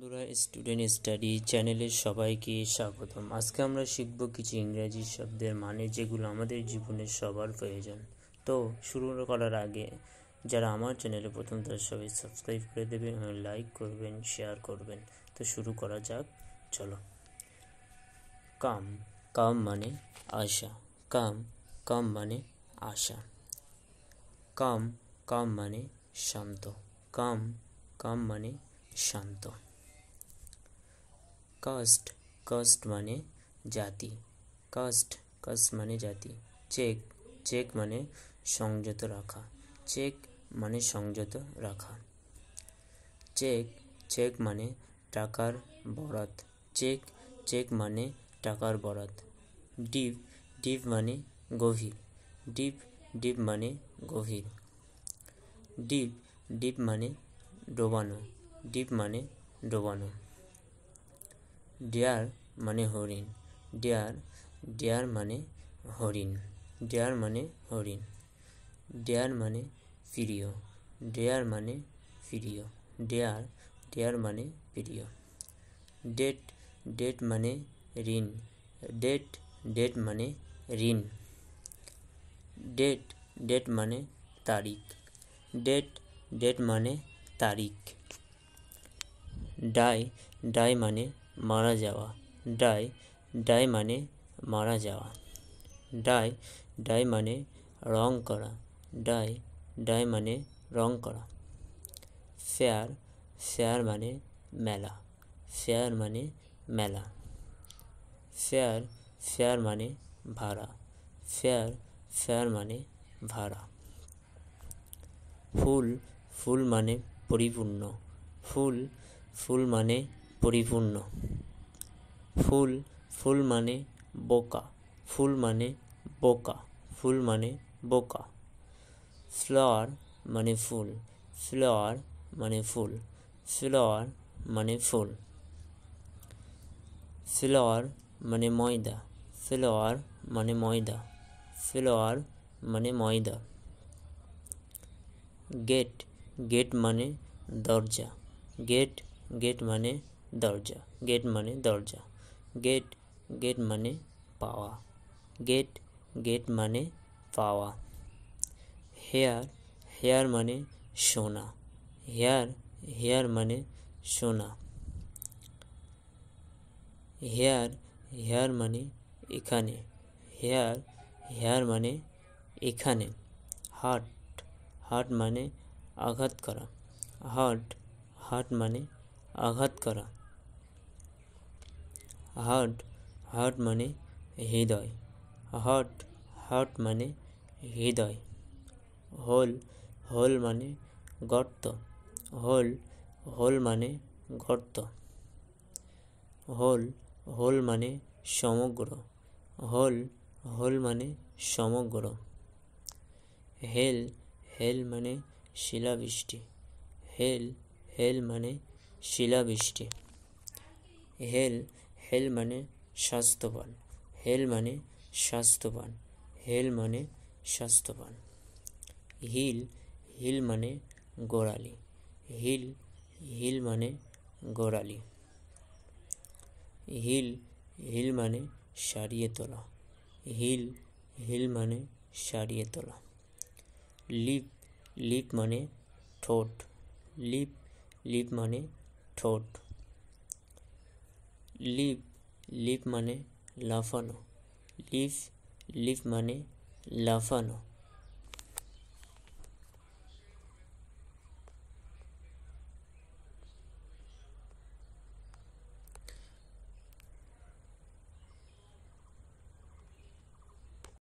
বন্ধুরা, student study চ্যানেলে সবাইকে স্বাগতম। আজকে আমরা শিখব কিছু ইংরেজি শব্দের মানে, যেগুলো আমাদের জীবনে সবার প্রয়োজন। তো শুরু করার আগে যারা আমার চ্যানেলে প্রথম, তারা সবাই সাবস্ক্রাইব করে দেবেন, লাইক করবেন, শেয়ার করবেন। তো শুরু করা যাক, চলো। কাম, কাম মানে আশা। কাম, কাম মানে আশা। কাম, কাম মানে শান্ত। কাম, কাম মানে শান্ত। কাস্ট, কাস্ট মানে জাতি। কাস্ট, কাস্ট মানে জাতি। চেক, চেক মানে সংযত রাখা। চেক মানে সংযত রাখা। চেক, চেক মানে টাকার বরাত। চেক, চেক মানে টাকার বরাত। ডিপ, ডিপ মানে গভীর। ডিপ, ডিপ মানে গভীর। ডিপ, ডিপ মানে ডোবানো। ডিপ মানে ডোবানো। ডেয়ার মানে হরিণ। ডেয়ার, ডেয়ার মানে হরিণ। ডেয়ার মানে হরিণ। ডেয়ার মানে প্রিয়। ডেয়ার মানে প্রিয়। ডেয়ার, ডেয়ার মানে প্রিয়। ডেট, ডেট মানে ঋণ। ডেট, ডেট মানে ঋণ। ডেট, ডেট মানে তারিখ। ডেট, ডেট মানে তারিখ। ডাই, ডাই মানে মারা যাওয়া। ডাই, ডাই মানে মারা যাওয়া। ডাই, ডাই মানে রং করা। ডাই, ডাই মানে রং করা। ফেয়ার, ফেয়ার মানে মেলা। ফেয়ার মানে মেলা। ফেয়ার, ফেয়ার মানে ভাড়া। ফেয়ার, ফেয়ার মানে ভাড়া। ফুল, ফুল মানে পরিপূর্ণ। ফুল, ফুল মানে পরিপূর্ণ। ফুল, ফুল মানে বোকা। ফুল মানে বোকা। ফুল মানে বোকা। ফ্লাওয়ার মানে ফুল। ফ্লাওয়ার মানে ফুল। ফ্লাওয়ার মানে ফুল। ফ্লাওয়ার মানে ময়দা। ফ্লাওয়ার মানে ময়দা। ফ্লাওয়ার মানে ময়দা। গেট, গেট মানে দরজা। গেট, গেট মানে দরজা। গেট মানে দরজা। গেট, গেট মানে পাওয়া। গেট, গেট মানে পাওয়া। হেয়ার, হেয়ার মানে সোনা। হেয়ার, হেয়ার মানে সোনা। হেয়ার, হেয়ার মানে এখানে। হেয়ার, হেয়ার মানে এখানে। হার্ট, হার্ট মানে আঘাত করা। হার্ট, হার্ট মানে আঘাত করা। হার্ট, হার্ট মানে হৃদয়। হার্ট, হার্ট মানে হৃদয়। হোল, হোল মানে গর্ত। হোল, হোল মানে গর্ত। হোল, হোল মানে সমগ্র। হোল, হোল মানে সমগ্র। হেল, হেল মানে শিলাবৃষ্টি। হেল, হেল মানে শিলাবৃষ্টি। হেল, হেল মানে স্বাস্থ্যবান। হেল মানে স্বাস্থ্যবান। হেল মানে স্বাস্থ্যবান। হিল, হিল মানে গোড়ালি। হিল, হিল মানে গোড়ালি। হিল, হিল মানে সারিয়ে তোলা। হিল, হিল মানে সারিয়ে তোলা। লিপ, লিপ মানে ঠোঁট। লিপ, লিপ মানে ঠোঁট। লিপ, লিপ মানে লাফানো। লিপ, লিপ মানে লাফানো।